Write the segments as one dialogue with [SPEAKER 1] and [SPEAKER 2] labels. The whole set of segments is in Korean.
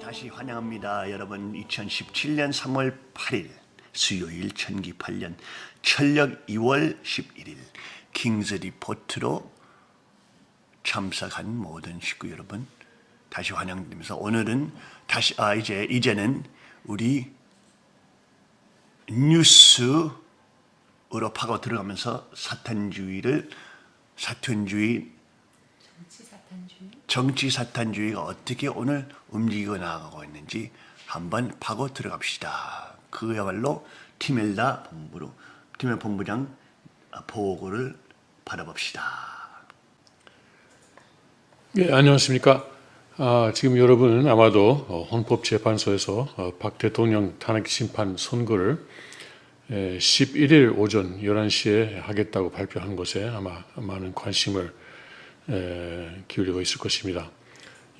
[SPEAKER 1] 다시 환영합니다. 여러분 2017년 3월 8일 수요일 천기 8년 철력 2월 11일 킹스 리포트로 참석한 모든 식구 여러분 다시 환영드리면서 오늘은 다시 이제는 우리 뉴스로 파고 들어가면서 정치 사탄주의가 어떻게 오늘 움직이고 나가고 있는지 한번 파고 들어갑시다. 그야말로 티멜라 본부장 보고를 받아봅시다.
[SPEAKER 2] 네, 안녕하십니까. 지금 여러분은 아마도 헌법재판소에서 박 대통령 탄핵 심판 선고를 11일 오전 11시에 하겠다고 발표한 것에 아마 많은 관심을 기울이고 있을 것입니다.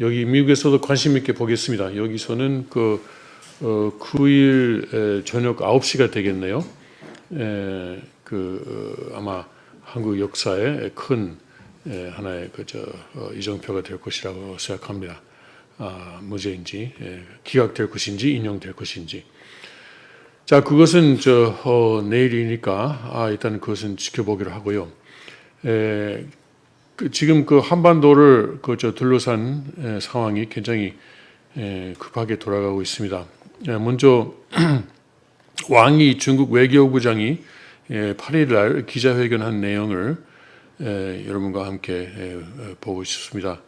[SPEAKER 2] 여기 미국에서도 관심 있게 보겠습니다. 여기서는 9일 저녁 9시가 되겠네요. 아마 한국 역사에 큰 하나의 이정표가 될 것이라고 생각합니다. 문제인지 기각될 것인지 인용될 것인지. 자, 그것은 내일이니까 일단 그것은 지켜보기로 하고요. 지금 한반도를 둘러싼 상황이 굉장히 급하게 돌아가고 있습니다. 먼저 왕이 중국 외교부장이 8일 날 기자회견한 내용을 여러분과 함께 보고 싶습니다.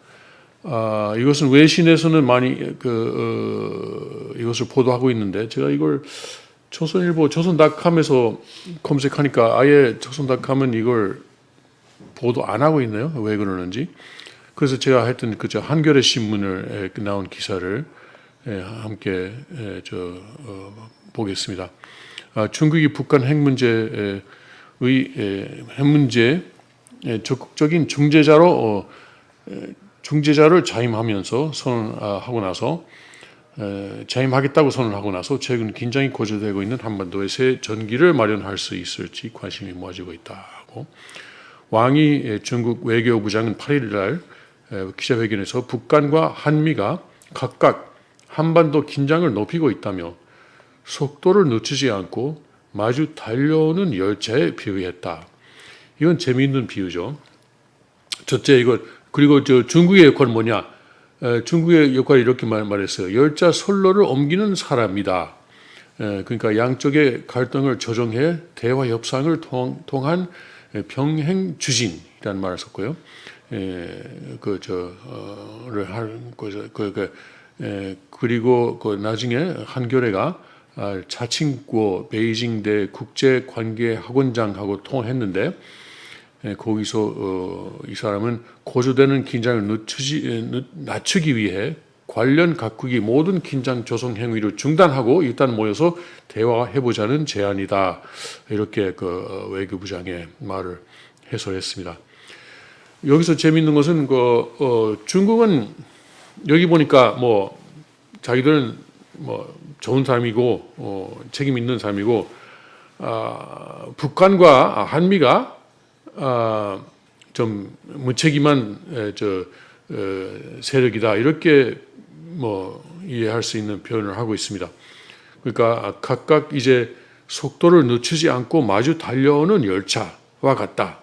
[SPEAKER 2] 이것은 외신에서는 많이 이것을 보도하고 있는데 제가 이걸 조선일보 조선닷컴에서 검색하니까 아예 조선닷컴은 이걸 보도 안 하고 있네요. 왜 그러는지. 그래서 제가 하여튼 한겨레 신문을 나온 기사를 함께 보겠습니다. 중국이 북한 핵 문제의 적극적인 중재자를 자임하면서 선언하고 나서 자임하겠다고 선언하고 나서 최근 긴장이 고조되고 있는 한반도에 새 전기를 마련할 수 있을지 관심이 모아지고 있다고. 왕이 중국 외교부장은 8일 날 기자회견에서 북한과 한미가 각각 한반도 긴장을 높이고 있다며 속도를 늦추지 않고 마주 달려오는 열차에 비유했다. 이건 재미있는 비유죠. 첫째 이거 그리고 중국의 역할은 뭐냐? 중국의 역할이 이렇게 말했어요. 열차 선로를 옮기는 사람이다. 그러니까 양쪽의 갈등을 조정해 대화 협상을 통한 병행 주진이라는 말을 썼고요. 그리고 나중에 한겨레가 자칭고 베이징대 국제관계학원장하고 통화했는데 거기서 이 사람은 고조되는 긴장을 낮추기 위해 관련 각국이 모든 긴장 조성 행위를 중단하고 일단 모여서 대화해보자는 제안이다. 이렇게 외교부장의 말을 해설했습니다. 여기서 재미있는 것은 중국은 여기 보니까 자기들은 좋은 사람이고 책임 있는 사람이고 북한과 한미가 좀 무책임한 세력이다 이렇게 이해할 수 있는 표현을 하고 있습니다. 그러니까 각각 이제 속도를 늦추지 않고 마주 달려오는 열차와 같다.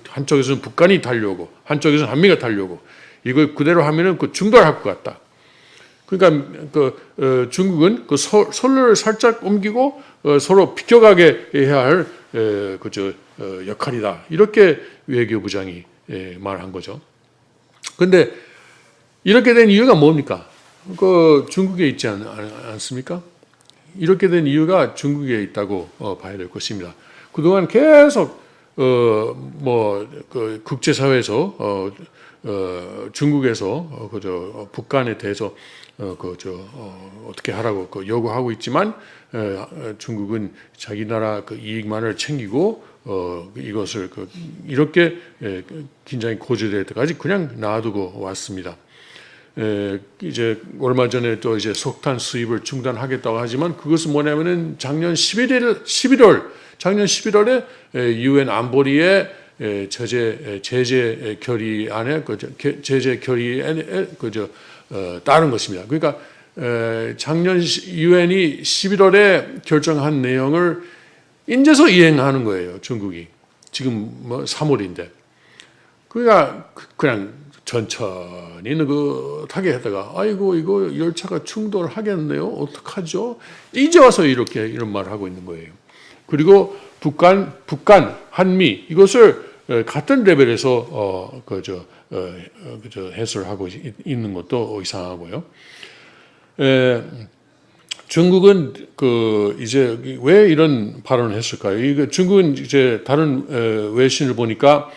[SPEAKER 2] 한쪽에서는 북한이 달려오고 한쪽에서는 한미가 달려오고 이걸 그대로 하면은 중단할 것 같다. 그러니까 중국은 선로를 살짝 옮기고 서로 비켜가게 해야 할 역할이다. 이렇게 외교부장이 말한 거죠. 그런데 이렇게 된 이유가 뭡니까? 중국에 있지 않습니까? 이렇게 된 이유가 중국에 있다고 봐야 될 것입니다. 그동안 계속 국제사회에서 중국에서 북한에 대해서 어떻게 하라고 요구하고 있지만 중국은 자기 나라 이익만을 챙기고 이것을 이렇게 긴장이 고조될 때까지 그냥 놔두고 왔습니다. 이제 얼마 전에 또 이제 석탄 수입을 중단하겠다고 하지만 그것은 뭐냐면은 작년 11월에 UN 안보리의 제재 결의 안에 제재 결의에 따른 것입니다. 그러니까 작년 유엔이 11월에 결정한 내용을 인제서 이행하는 거예요. 중국이 지금 뭐 3월인데 그러니까 그냥 천천히 느긋하게 하다가 아이고 이거 열차가 충돌하겠네요. 어떡하죠? 이제 와서 이렇게 이런 말을 하고 있는 거예요. 그리고 북한, 한미 이것을 같은 레벨에서 해설하고 있는 것도 이상하고요. 중국은 이제 왜 이런 발언을 했을까요? 이거 중국은 이제 다른 외신을 보니까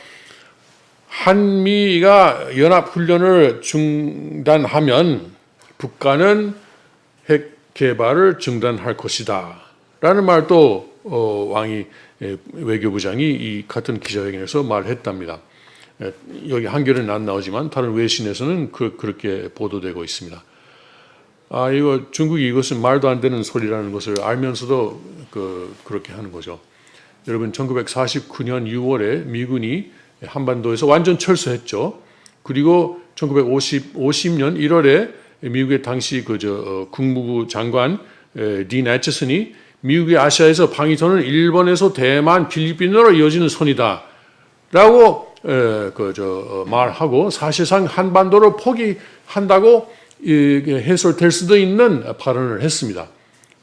[SPEAKER 2] 한미가 연합 훈련을 중단하면 북한은 핵 개발을 중단할 것이다라는 말도 왕이 외교부장이 이 같은 기자회견에서 말했답니다. 여기 한겨레는 안 나오지만 다른 외신에서는 그렇게 보도되고 있습니다. 이거 중국이 이것은 말도 안 되는 소리라는 것을 알면서도 그렇게 하는 거죠. 여러분 1949년 6월에 미군이 한반도에서 완전 철수했죠. 그리고 1950년 1월에 미국의 당시 국무부 장관 딘 애처슨이 미국이 아시아에서 방위선은 일본에서 대만, 필리핀으로 이어지는 선이다라고 말하고 사실상 한반도를 포기한다고 해설될 수도 있는 발언을 했습니다.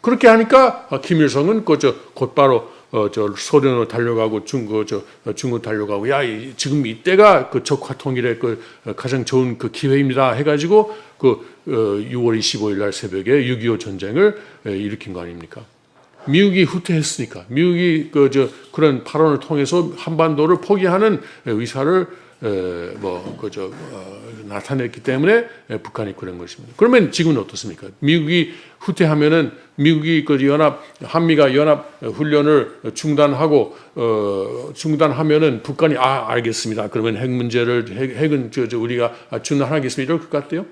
[SPEAKER 2] 그렇게 하니까 김일성은 곧바로 소련으로 달려가고 중국 달려가고 지금 이때가 적화 통일의 가장 좋은 기회입니다 해가지고 6월 25일 날 새벽에 6.25 전쟁을 일으킨 거 아닙니까? 미국이 후퇴했으니까 미국이 그런 발언을 통해서 한반도를 포기하는 의사를 나타냈기 때문에 북한이 그런 것입니다. 그러면 지금은 어떻습니까? 미국이 후퇴하면은 미국이 한미가 연합 훈련을 중단하면은 북한이 알겠습니다. 그러면 핵은 우리가 중단하겠습니다. 이럴 것 같아요.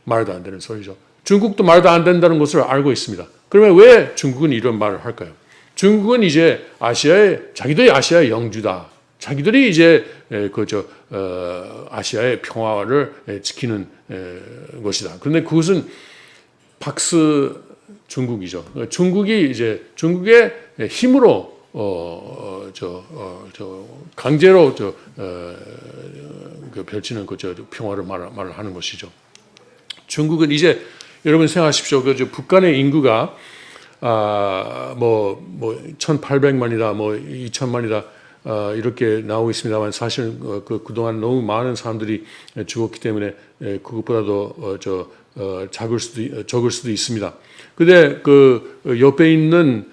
[SPEAKER 2] 말도 안 되는 소리죠. 중국도 말도 안 된다는 것을 알고 있습니다. 그러면 왜 중국은 이런 말을 할까요? 중국은 이제 자기들이 아시아의 영주다. 자기들이 이제 아시아의 평화를 지키는 것이다. 그런데 그것은 박스 중국이죠. 중국이 이제 중국의 힘으로 강제로 펼치는 평화를 말을 하는 것이죠. 중국은 이제 여러분 생각하십시오. 북한의 인구가 1,800만이다, 2,000만이다. 이렇게 나오고 있습니다만 사실 그동안 너무 많은 사람들이 죽었기 때문에 그것보다도 적을 수도 있습니다. 근데 옆에 있는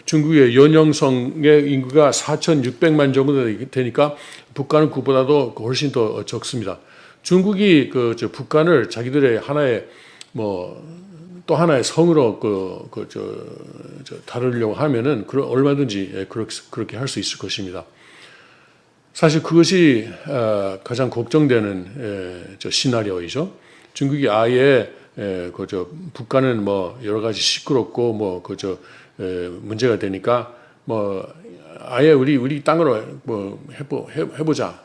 [SPEAKER 2] 중국의 연영성의 인구가 4,600만 정도 되니까 북한은 그보다도 훨씬 더 적습니다. 중국이 북한을 자기들의 하나의 또 하나의 성으로 다루려고 하면은 얼마든지 그렇게 할 수 있을 것입니다. 사실 그것이 가장 걱정되는 시나리오이죠. 중국이 아예 북한은 여러 가지 시끄럽고 문제가 되니까 아예 우리 땅으로 해보자.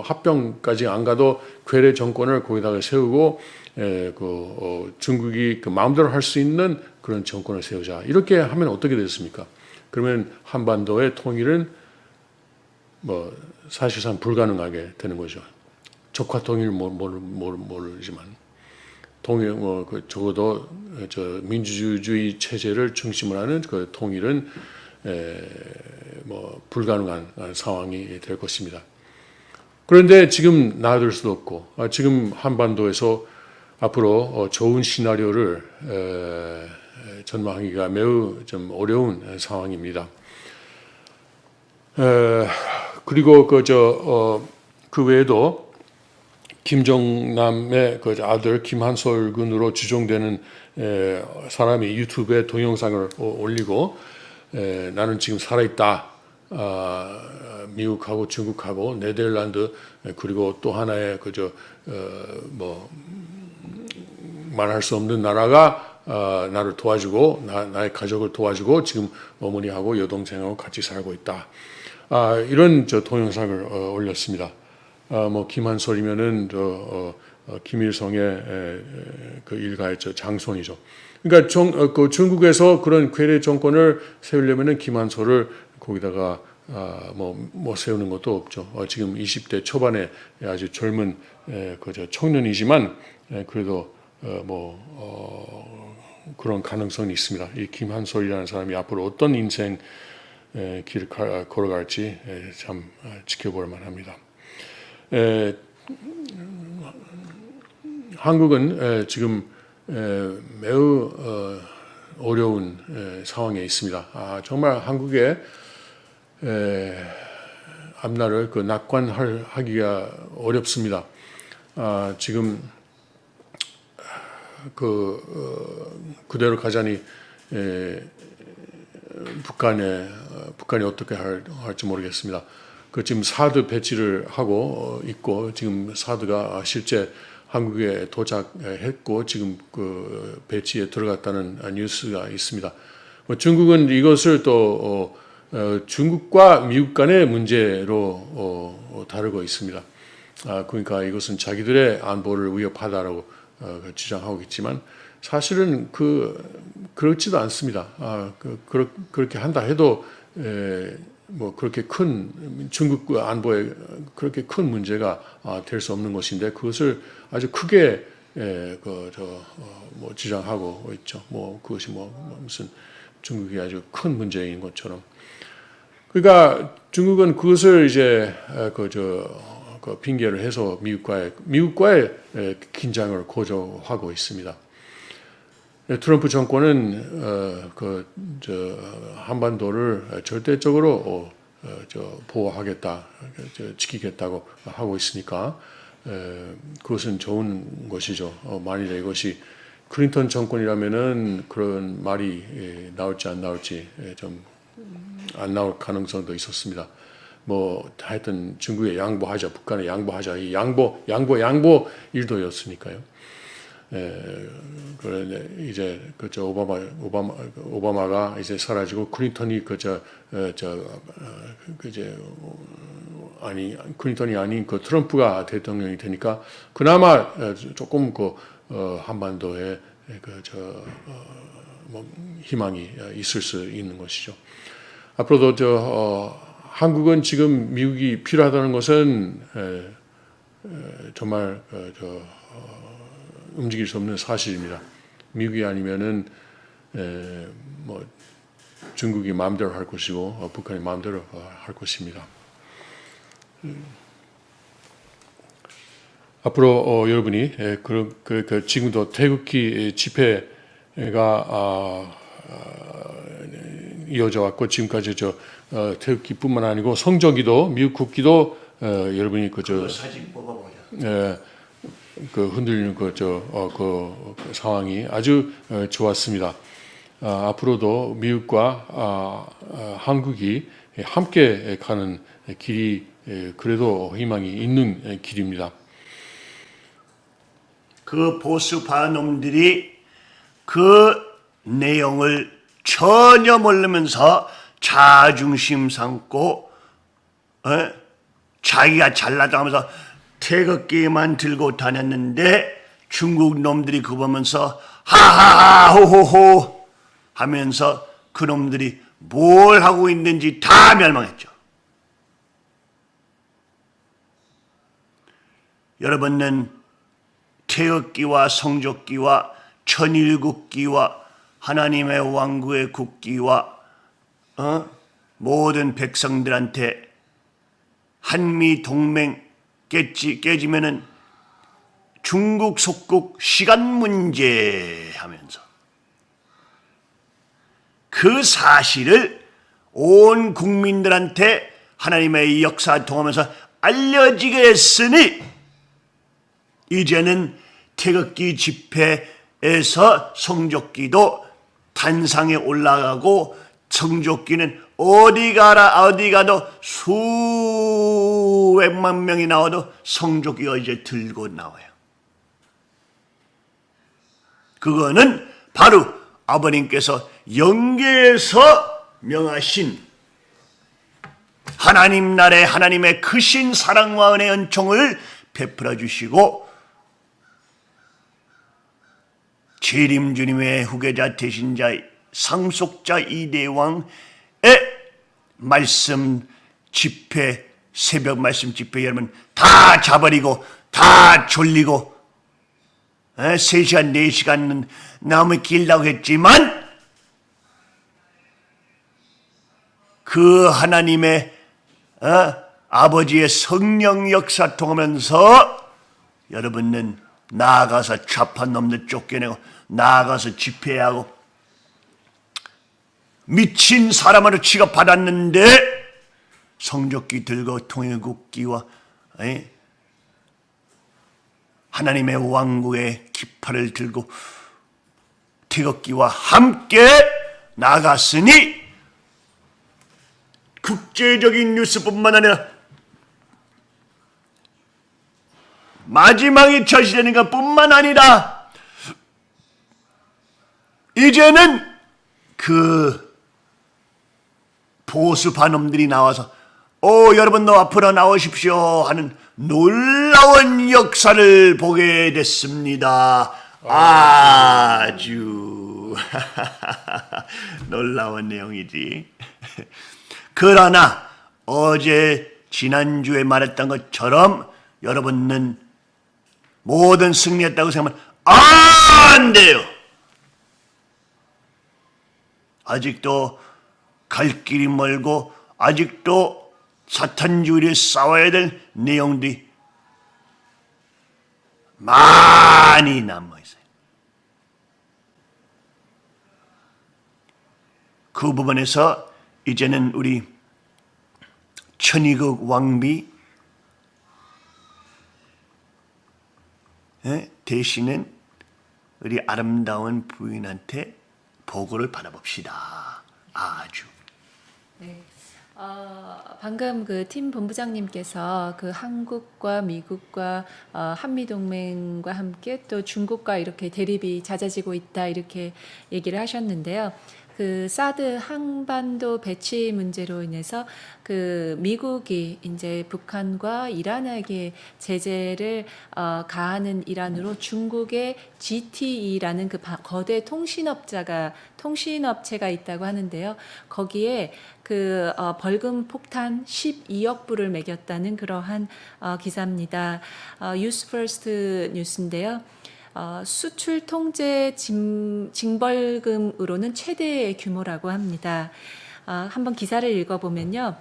[SPEAKER 2] 합병까지 안 가도 괴뢰 정권을 거기다가 세우고 중국이 마음대로 할 수 있는 그런 정권을 세우자. 이렇게 하면 어떻게 됐습니까? 그러면 한반도의 통일은 사실상 불가능하게 되는 거죠. 적화 통일 모르지만 통일 적어도 민주주의 체제를 중심으로 하는 통일은 불가능한 상황이 될 것입니다. 그런데 지금 놔둘 수도 없고 지금 한반도에서 앞으로 좋은 시나리오를 전망하기가 매우 좀 어려운 상황입니다. 그리고 그 외에도 김정남의 아들 김한솔 군으로 추정되는 사람이 유튜브에 동영상을 올리고 나는 지금 살아있다. 미국하고 중국하고 네덜란드 그리고 또 하나의 말할 수 없는 나라가 나를 도와주고 나의 가족을 도와주고 지금 어머니하고 여동생하고 같이 살고 있다. 이런 동영상을 올렸습니다. 김한솔이면은 김일성의 그 일가의 장손이죠. 그러니까 그 중국에서 그런 괴뢰 정권을 세우려면은 김한솔을 거기다가 뭐 세우는 것도 없죠. 지금 20대 초반에 아주 젊은 그 청년이지만 그래도 그런 가능성이 있습니다. 이 김한솔이라는 사람이 앞으로 어떤 인생 길을 걸어갈지 참 지켜볼 만합니다. 한국은 지금 매우 어려운 상황에 있습니다. 정말 한국의 앞날을 낙관하기가 어렵습니다. 지금 그대로 가자니 북한이 어떻게 할지 모르겠습니다. 지금 사드 배치를 하고 있고 지금 사드가 실제 한국에 도착했고 지금 그 배치에 들어갔다는 뉴스가 있습니다. 중국은 이것을 또 중국과 미국 간의 문제로 다루고 있습니다. 그러니까 이것은 자기들의 안보를 위협하다라고 주장하고 있지만 사실은 그렇지도 않습니다. 그렇게 한다 해도 그렇게 큰 중국 안보에 그렇게 큰 문제가 될 수 없는 것인데 그것을 아주 크게 주장하고 있죠. 그것이 무슨 중국이 아주 큰 문제인 것처럼. 그러니까 중국은 그것을 이제 핑계를 해서 미국과의 긴장을 고조하고 있습니다. 트럼프 정권은 한반도를 절대적으로 보호하겠다, 지키겠다고 하고 있으니까 그것은 좋은 것이죠. 만일에 이것이 클린턴 정권이라면은 그런 말이 나올지 안 나올지 좀 안 나올 가능성도 있었습니다. 하여튼 중국에 양보하자, 북한에 양보하자, 이 양보 일도였으니까요. 그런데 이제 오바마가 이제 사라지고 클린턴이 클린턴이 아닌 트럼프가 대통령이 되니까 그나마 조금 한반도에 희망이 있을 수 있는 것이죠. 앞으로도 한국은 지금 미국이 필요하다는 것은 정말 움직일 수 없는 사실입니다. 미국이 아니면은 중국이 마음대로 할 것이고 북한이 마음대로 할 것입니다. 앞으로 여러분이 지금도 태극기 집회가 이어져 왔고 지금까지 태극기뿐만 아니고 성조기도 미국 국기도 여러분이
[SPEAKER 1] 사진 뽑아보자.
[SPEAKER 2] 흔들리는 그 상황이 아주 좋았습니다. 앞으로도 미국과 한국이 함께 가는 길이 그래도 희망이 있는 길입니다.
[SPEAKER 1] 그 보수파 놈들이 그 내용을 전혀 모르면서 자중심 삼고 자기가 잘나다 하면서 태극기만 들고 다녔는데 중국 놈들이 그거 보면서 하하하 호호호 하면서 그 놈들이 뭘 하고 있는지 다 멸망했죠. 여러분은 태극기와 성조기와 천일국기와 하나님의 왕국의 국기와 모든 백성들한테 한미 동맹 깨지면은 중국 속국 시간 문제 하면서 그 사실을 온 국민들한테 하나님의 역사 통하면서 알려지게 했으니 이제는 태극기 집회에서 성조기도 단상에 올라가고 성조기는 어디 가도 수백만 명이 나와도 성조기가 이제 들고 나와요. 그거는 바로 아버님께서 영계에서 명하신 하나님 나라의 하나님의 크신 사랑과 은혜의 은총을 베풀어 주시고 재림 주님의 후계자 대신자 상속자 이대왕의 말씀 집회, 새벽 말씀 집회 여러분 다 자버리고 다 졸리고 3시간 4시간은 너무 길다고 했지만 그 하나님의 아버지의 성령 역사 통하면서 여러분은 나아가서 좌판 놈들 쫓겨내고 나아가서 집회하고 미친 사람으로 취급받았는데 성적기 들고 통일국기와 하나님의 왕국의 깃발을 들고 태극기와 함께 나갔으니 국제적인 뉴스뿐만 아니라 마지막이 절실되는 것뿐만 아니라 이제는 그 보수파 놈들이 나와서 여러분도 앞으로 나오십시오 하는 놀라운 역사를 보게 됐습니다. 아주 놀라운 내용이지. 그러나 어제 지난주에 말했던 것처럼 여러분은 모든 승리했다고 생각하면 안 돼요. 아직도 갈 길이 멀고 아직도 사탄주의를 싸워야 될 내용들이 많이 남아있어요. 그 부분에서 이제는 우리 천의국 왕비 대신은 우리 아름다운 부인한테 보고를 받아봅시다. 아주.
[SPEAKER 3] 네. 방금 그 팀 본부장님께서 그 한국과 미국과 한미 동맹과 함께 또 중국과 이렇게 대립이 잦아지고 있다 이렇게 얘기를 하셨는데요. 그 사드 한반도 배치 문제로 인해서 그 미국이 이제 북한과 이란에게 제재를 가하는 일환으로 중국의 GTE라는 그 거대 통신업체가 있다고 하는데요. 거기에 그 벌금 폭탄 12억 불을 매겼다는 그러한 기사입니다. 뉴스퍼스트 뉴스인데요. 수출 통제 징벌금으로는 최대의 규모라고 합니다. 한번 기사를 읽어보면요.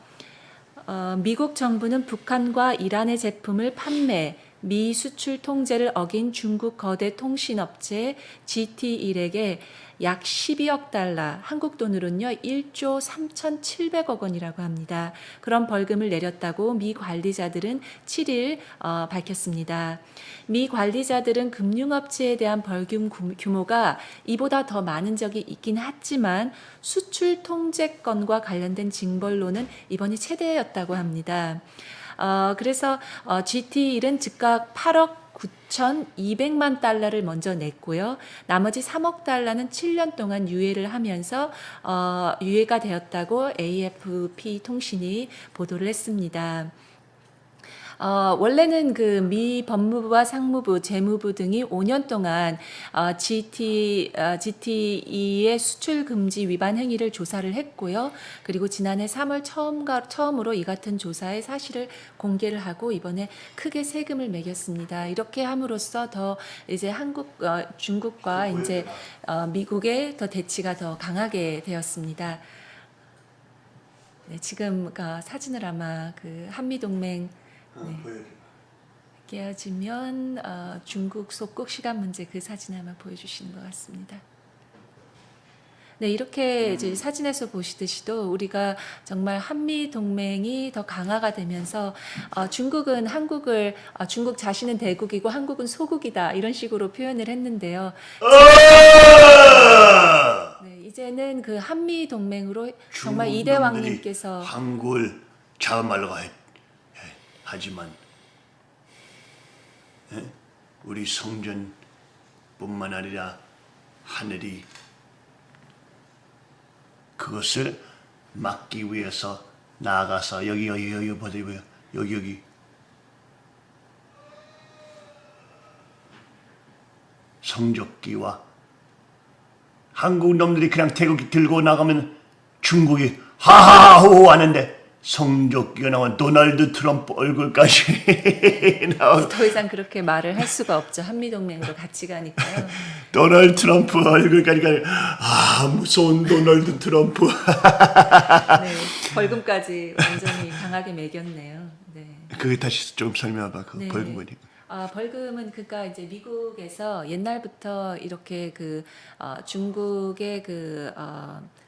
[SPEAKER 3] 미국 정부는 북한과 이란의 제품을 판매, 미 수출 통제를 어긴 중국 거대 통신업체 GT1에게 약 12억 달러, 한국 돈으로는요 1조 3,700억 원이라고 합니다. 그런 벌금을 내렸다고 미 관리자들은 7일 밝혔습니다. 미 관리자들은 금융업체에 대한 벌금 규모가 이보다 더 많은 적이 있긴 했지만 수출 통제권과 관련된 징벌로는 이번이 최대였다고 합니다. 그래서 GT1은 즉각 8억 9,200만 달러를 먼저 냈고요. 나머지 3억 달러는 7년 동안 유예를 하면서 유예가 되었다고 AFP 통신이 보도를 했습니다. 원래는 그 미 법무부와 상무부, 재무부 등이 5년 동안 GTE의 수출 금지 위반 행위를 조사를 했고요. 그리고 지난해 3월 처음으로 이 같은 조사의 사실을 공개를 하고 이번에 크게 세금을 매겼습니다. 이렇게 함으로써 더 이제 중국과 이제 미국의 더 대치가 더 강하게 되었습니다. 네, 지금 사진을 아마 그 한미 동맹 깨어지면 중국 속국 시간 문제 그 사진 아마 보여주시는 것 같습니다. 네, 이렇게 이제 사진에서 보시듯이도 우리가 정말 한미 동맹이 더 강화가 되면서 중국은 한국을 중국 자신은 대국이고 한국은 소국이다 이런 식으로 표현을 했는데요. 네, 이제는 그 한미 동맹으로 정말 이대 왕님께서
[SPEAKER 1] 한국을 잡아말려고 하지만 우리 성전뿐만 아니라 하늘이 그것을 막기 위해서 나아가서 여기 보세요. 여기 성적기와 한국 놈들이 그냥 태극기 들고 나가면 중국이 하하호호 하는데 성적기가 나온 도널드 트럼프 얼굴까지 나온
[SPEAKER 3] 더 이상 그렇게 말을 할 수가 없죠. 한미동맹으로 같이 가니까요.
[SPEAKER 1] 도널드 트럼프 얼굴까지 가니 무서운 도널드 트럼프.
[SPEAKER 3] 네, 벌금까지 완전히 강하게 매겼네요. 네.
[SPEAKER 1] 그게 다시 좀 설명해봐. 그
[SPEAKER 3] 네.
[SPEAKER 1] 벌금이.
[SPEAKER 3] 벌금은 그러니까 이제 미국에서 옛날부터 이렇게 중국의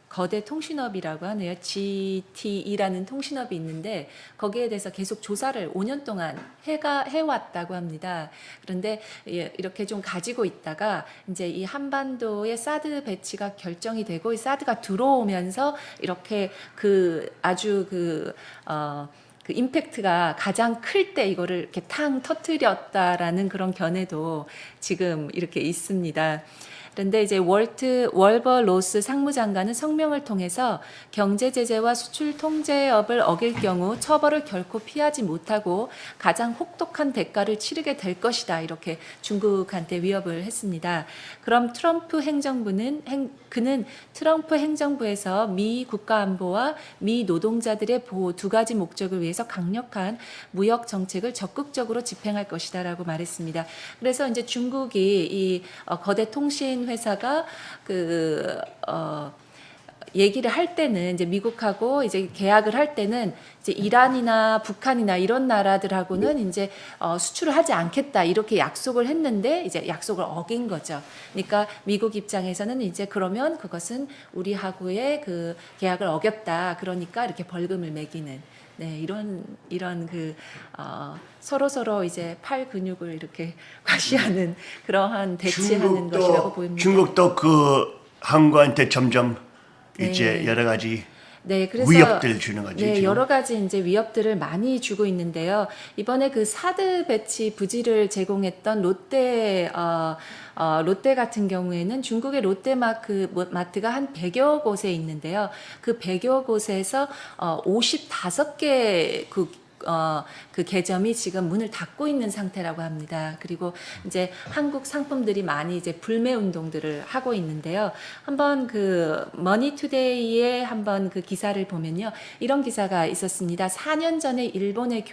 [SPEAKER 3] 거대 통신업이라고 하네요. GTE라는 통신업이 있는데 거기에 대해서 계속 조사를 5년 동안 해왔다고 합니다. 그런데 이렇게 좀 가지고 있다가 이제 이 한반도의 사드 배치가 결정이 되고 이 사드가 들어오면서 이렇게 아주 그 임팩트가 가장 클 때 이거를 이렇게 탕 터뜨렸다라는 그런 견해도 지금 이렇게 있습니다. 그런데 이제 월버 로스 상무장관은 성명을 통해서 경제 제재와 수출 통제업을 어길 경우 처벌을 결코 피하지 못하고 가장 혹독한 대가를 치르게 될 것이다. 이렇게 중국한테 위협을 했습니다. 그럼 그는 트럼프 행정부에서 미 국가안보와 미 노동자들의 보호 두 가지 목적을 위해서 강력한 무역 정책을 적극적으로 집행할 것이다라고 말했습니다. 그래서 이제 중국이 이 거대 통신 회사가 얘기를 할 때는 이제 미국하고 이제 계약을 할 때는 이제 이란이나 북한이나 이런 나라들하고는 이제 수출을 하지 않겠다 이렇게 약속을 했는데 이제 약속을 어긴 거죠. 그러니까 미국 입장에서는 이제 그러면 그것은 우리하고의 그 계약을 어겼다. 그러니까 이렇게 벌금을 매기는 네, 이런 서로 이제 팔 근육을 이렇게 과시하는 그러한 대치하는 것이라고 보입니다.
[SPEAKER 1] 중국도 그 한국한테 점점
[SPEAKER 3] 네.
[SPEAKER 1] 이제 여러 가지
[SPEAKER 3] 네, 그래서
[SPEAKER 1] 위협들 주는 거지.
[SPEAKER 3] 네,
[SPEAKER 1] 지금.
[SPEAKER 3] 여러 가지 이제 위협들을 많이 주고 있는데요. 이번에 그 사드 배치 부지를 제공했던 롯데 같은 경우에는 중국의 롯데마트가 한 100여 곳에 있는데요. 그 100여 곳에서 55개 그 개점이 지금 문을 닫고 있는 상태라고 합니다. 그리고 이제 한국 상품들이 많이 이제 불매 운동들을 하고 있는데요. 한번 그 머니투데이의 한번 그 기사를 보면요. 이런 기사가 있었습니다. 4년 전에 일본의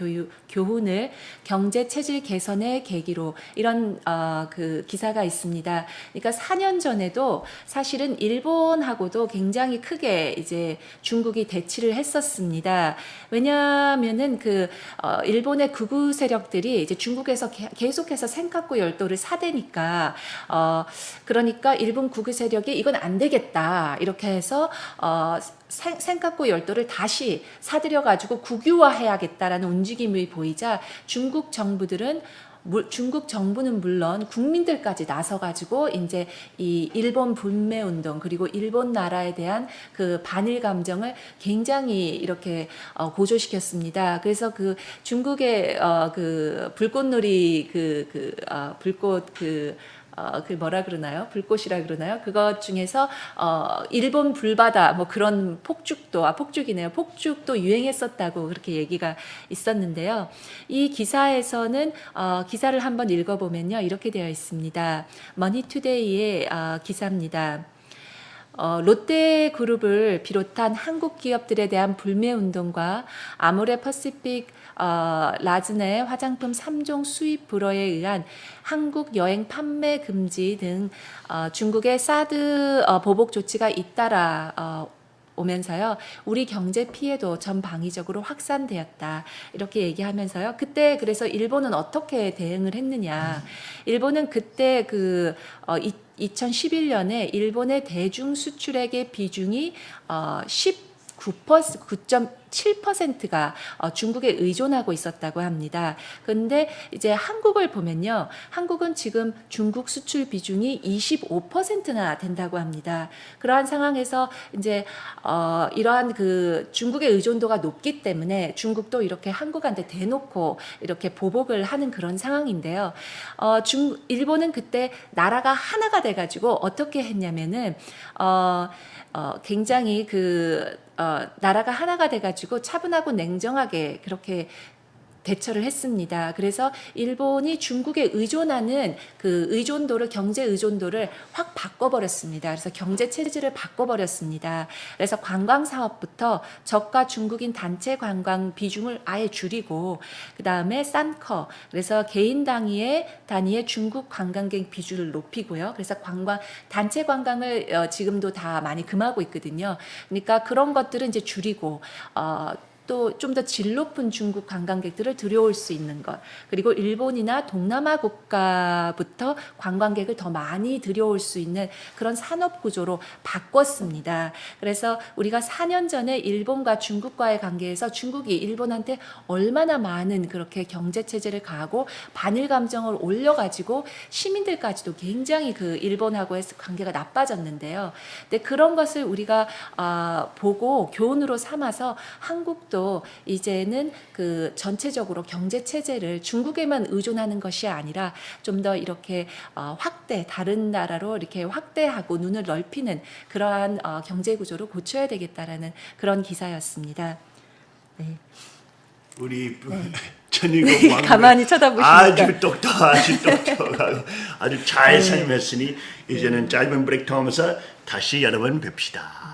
[SPEAKER 3] 교훈을 경제 체질 개선의 계기로 이런 그 기사가 있습니다. 그러니까 4년 전에도 사실은 일본하고도 굉장히 크게 이제 중국이 대치를 했었습니다. 왜냐하면은 일본의 극우 세력들이 이제 중국에서 계속해서 센카쿠 열도를 사대니까 그러니까 일본 극우 세력이 이건 안 되겠다 이렇게 해서 센카쿠 열도를 다시 사들여 가지고 국유화해야겠다라는 움직임이 보이자 중국 정부는 물론 국민들까지 나서가지고 이제 이 일본 불매 운동 그리고 일본 나라에 대한 그 반일 감정을 굉장히 이렇게 고조시켰습니다. 그래서 그 중국의 그 불꽃놀이 불꽃 그 뭐라 그러나요? 불꽃이라 그러나요? 그것 중에서 일본 불바다 뭐 그런 폭죽이네요. 폭죽도 유행했었다고 그렇게 얘기가 있었는데요. 이 기사에서는 기사를 한번 읽어보면요. 이렇게 되어 있습니다. 머니투데이의 기사입니다. 롯데그룹을 비롯한 한국 기업들에 대한 불매 운동과 아모레 퍼시픽 라즈네 화장품 3종 수입 불허에 의한 한국 여행 판매 금지 등 중국의 사드 보복 조치가 잇따라 오면서요. 우리 경제 피해도 전방위적으로 확산되었다. 이렇게 얘기하면서요. 그때 그래서 일본은 어떻게 대응을 했느냐. 일본은 그때 2011년에 일본의 대중 수출액의 비중이 9.7%가 중국에 의존하고 있었다고 합니다. 그런데 이제 한국을 보면요. 한국은 지금 중국 수출 비중이 25%나 된다고 합니다. 그러한 상황에서 이제 이러한 그 중국의 의존도가 높기 때문에 중국도 이렇게 한국한테 대놓고 이렇게 보복을 하는 그런 상황인데요. 일본은 그때 나라가 하나가 돼가지고 어떻게 했냐면은 굉장히 나라가 하나가 돼가지고 차분하고 냉정하게 그렇게 대처를 했습니다. 그래서 일본이 중국에 의존하는 그 의존도를 경제 의존도를 확 바꿔버렸습니다. 그래서 경제 체질을 바꿔버렸습니다. 그래서 관광 사업부터 저가 중국인 단체 관광 비중을 아예 줄이고 그 다음에 싼커 그래서 개인 단위의 중국 관광객 비중을 높이고요. 그래서 단체 관광을 지금도 다 많이 금하고 있거든요. 그러니까 그런 것들은 이제 줄이고 또 좀 더 질 높은 중국 관광객들을 들여올 수 있는 것 그리고 일본이나 동남아 국가부터 관광객을 더 많이 들여올 수 있는 그런 산업 구조로 바꿨습니다. 그래서 우리가 4년 전에 일본과 중국과의 관계에서 중국이 일본한테 얼마나 많은 그렇게 경제 체제를 가하고 반일 감정을 올려가지고 시민들까지도 굉장히 그 일본하고의 관계가 나빠졌는데요. 근데 그런 것을 우리가 보고 교훈으로 삼아서 한국도 이제는 그 전체적으로 경제 체제를 중국에만 의존하는 것이 아니라 좀 더 이렇게 다른 나라로 이렇게 확대하고 눈을 넓히는 그러한 경제 구조를 고쳐야 되겠다라는 그런 기사였습니다. 네.
[SPEAKER 1] 우리 전일국 왕
[SPEAKER 3] 가만히 쳐다보시니까
[SPEAKER 1] 아주 똑똑하고 아주 잘 설명했으니 이제는 짧은 브레이크 하면서 다시 여러분 뵙시다.